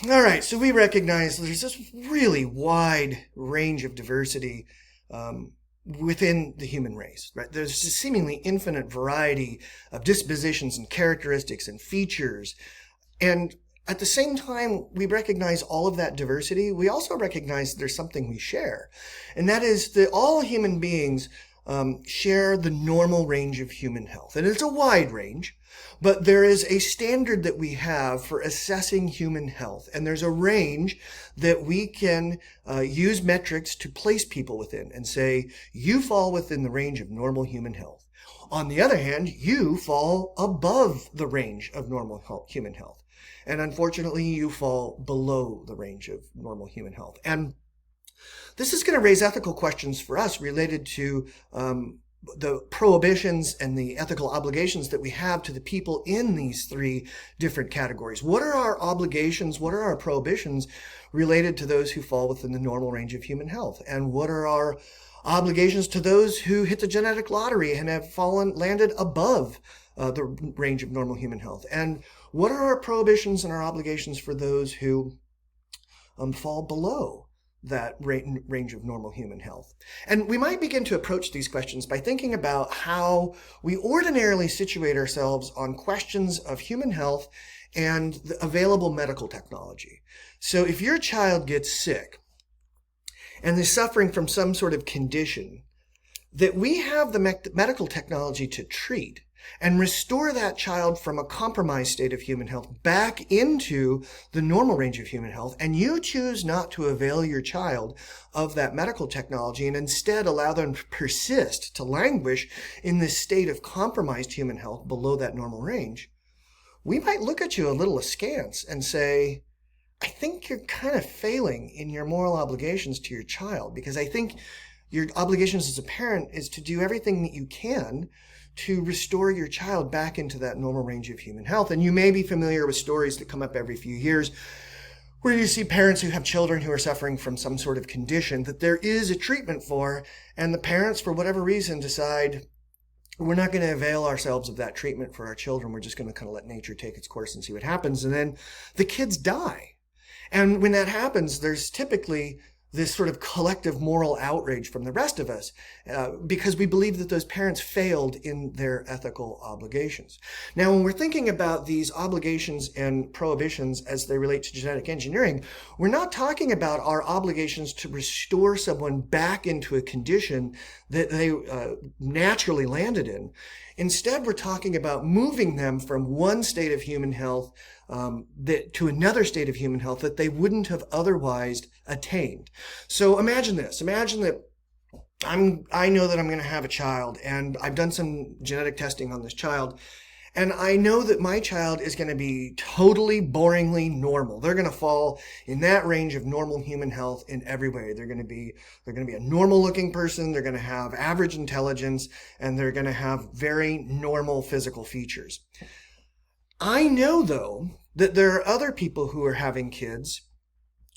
All right, so we recognize there's this really wide range of diversity within the human race, right? There's a seemingly infinite variety of dispositions and characteristics and features. And at the same time, we recognize all of that diversity. We also recognize there's something we share, and that is that all human beings share the normal range of human health. And it's a wide range, but there is a standard that we have for assessing human health. And there's a range that we can use metrics to place people within and say, you fall within the range of normal human health. On the other hand, you fall above the range of normal human health. And unfortunately, you fall below the range of normal human health. And this is going to raise ethical questions for us related to the prohibitions and the ethical obligations that we have to the people in these three different categories. What are our obligations? What are our prohibitions related to those who fall within the normal range of human health? And what are our obligations to those who hit the genetic lottery and have landed above the range of normal human health? And what are our prohibitions and our obligations for those who fall below that range of normal human health? And we might begin to approach these questions by thinking about how we ordinarily situate ourselves on questions of human health and the available medical technology. So if your child gets sick and they're suffering from some sort of condition, that we have the medical technology to treat and restore that child from a compromised state of human health back into the normal range of human health, and you choose not to avail your child of that medical technology and instead allow them to persist, to languish in this state of compromised human health below that normal range, we might look at you a little askance and say, I think you're kind of failing in your moral obligations to your child, because I think your obligations as a parent is to do everything that you can to restore your child back into that normal range of human health. And you may be familiar with stories that come up every few years where you see parents who have children who are suffering from some sort of condition that there is a treatment for, and the parents, for whatever reason, decide, we're not going to avail ourselves of that treatment for our children. We're just going to kind of let nature take its course and see what happens. And then the kids die. And when that happens, there's typically this sort of collective moral outrage from the rest of us because we believe that those parents failed in their ethical obligations. Now, when we're thinking about these obligations and prohibitions as they relate to genetic engineering, we're not talking about our obligations to restore someone back into a condition that they naturally landed in. Instead, we're talking about moving them from one state of human health to another state of human health that they wouldn't have otherwise attained. So imagine this. Imagine that I know that I'm going to have a child, and I've done some genetic testing on this child, and I know that my child is going to be totally boringly normal. They're going to fall in that range of normal human health in every way. They're going to be a normal looking person. They're going to have average intelligence, and they're going to have very normal physical features. I know, though, that there are other people who are having kids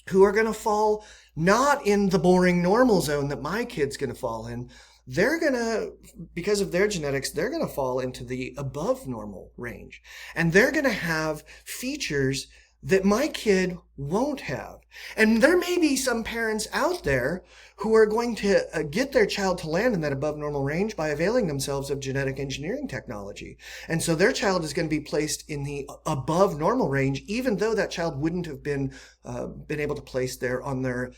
who are going to fall not in the boring normal zone that my kid's going to fall in. They're going to, because of their genetics, they're going to fall into the above normal range. And they're going to have features that my kid won't have. And there may be some parents out there who are going to get their child to land in that above normal range by availing themselves of genetic engineering technology. And so their child is going to be placed in the above normal range, even though that child wouldn't have been able to place there on their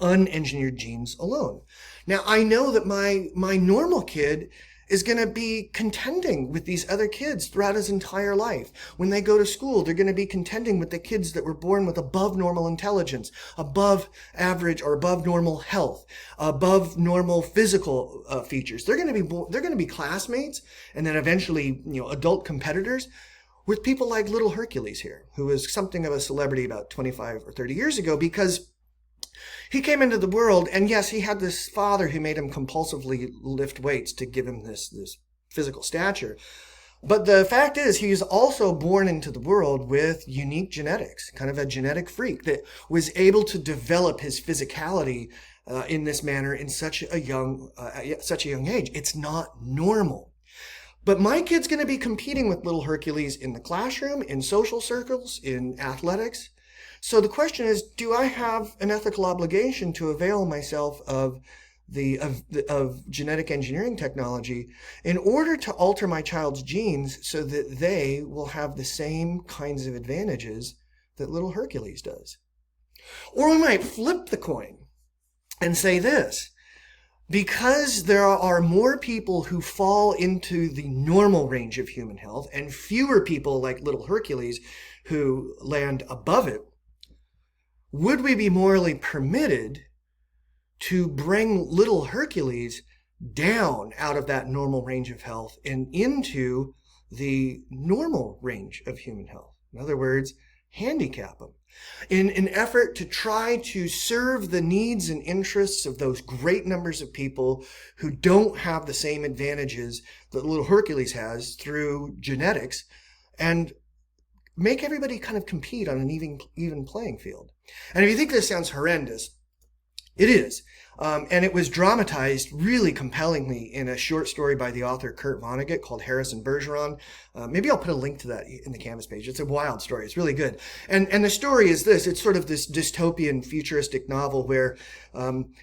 unengineered genes alone. Now, I know that my normal kid is going to be contending with these other kids throughout his entire life. When they go to school, they're going to be contending with the kids that were born with above normal intelligence, above average or above normal health, above normal physical features. They're going to be classmates and then eventually, adult competitors with people like little Hercules here, who was something of a celebrity about 25 or 30 years ago because he came into the world, and yes, he had this father who made him compulsively lift weights to give him this physical stature. But the fact is, he was also born into the world with unique genetics, kind of a genetic freak that was able to develop his physicality in this manner in such a young age. It's not normal. But my kid's going to be competing with little Hercules in the classroom, in social circles, in athletics. So the question is, do I have an ethical obligation to avail myself of genetic engineering technology in order to alter my child's genes so that they will have the same kinds of advantages that little Hercules does? Or we might flip the coin and say this: because there are more people who fall into the normal range of human health and fewer people like little Hercules who land above it, would we be morally permitted to bring little Hercules down out of that normal range of health and into the normal range of human health? In other words, handicap them in an effort to try to serve the needs and interests of those great numbers of people who don't have the same advantages that little Hercules has through genetics, and make everybody kind of compete on an even playing field. And if you think this sounds horrendous, it is. And it was dramatized really compellingly in a short story by the author Kurt Vonnegut called Harrison Bergeron. Maybe I'll put a link to that in the Canvas page. It's a wild story. It's really good. And the story is this. It's sort of this dystopian futuristic novel where in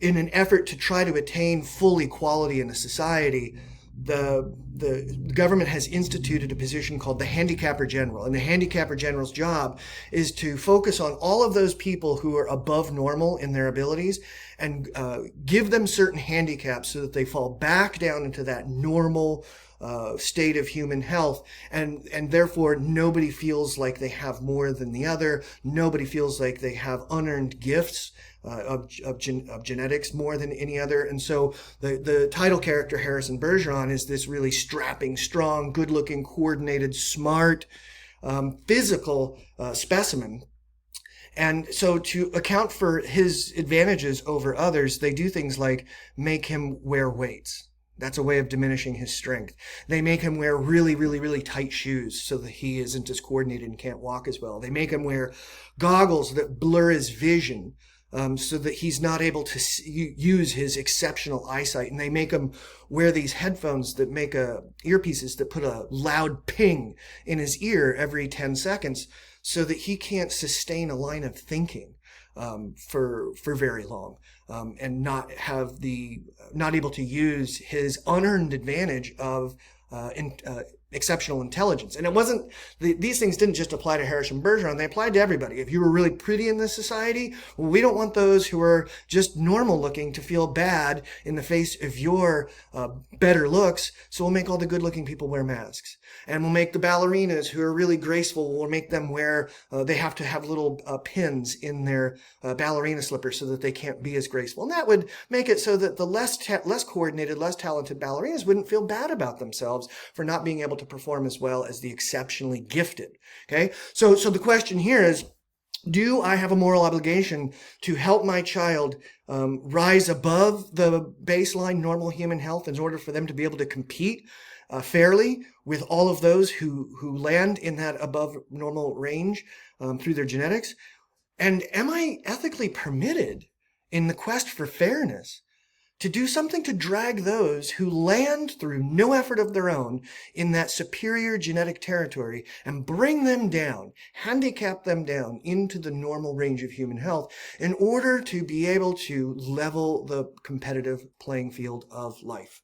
an effort to try to attain full equality in a society, the government has instituted a position called the handicapper general. And the handicapper general's job is to focus on all of those people who are above normal in their abilities and give them certain handicaps so that they fall back down into that normal state of human health, and therefore nobody feels like they have more than the other. Nobody feels like they have unearned gifts of genetics more than any other. And so the title character, Harrison Bergeron, is this really strapping, strong, good-looking, coordinated, smart, physical specimen. And so to account for his advantages over others, they do things like make him wear weights. That's a way of diminishing his strength. They make him wear really, really, really tight shoes so that he isn't as coordinated and can't walk as well. They make him wear goggles that blur his vision so that he's not able to use his exceptional eyesight. And they make him wear these headphones that make earpieces that put a loud ping in his ear every 10 seconds so that he can't sustain a line of thinking for very long, and not able to use his unearned advantage of exceptional intelligence. And it wasn't, these things didn't just apply to Harrison Bergeron, they applied to everybody. If you were really pretty in this society, well, we don't want those who are just normal looking to feel bad in the face of your better looks, so we'll make all the good looking people wear masks. And we'll make the ballerinas who are really graceful, we'll make them wear, they have to have little pins in their ballerina slippers so that they can't be as graceful. And that would make it so that the less coordinated, less talented ballerinas wouldn't feel bad about themselves for not being able to perform as well as the exceptionally gifted. Okay? So the question here is, do I have a moral obligation to help my child rise above the baseline normal human health in order for them to be able to compete fairly with all of those who land in that above normal range through their genetics? And am I ethically permitted in the quest for fairness to do something to drag those who land through no effort of their own in that superior genetic territory and bring them down, handicap them down into the normal range of human health in order to be able to level the competitive playing field of life?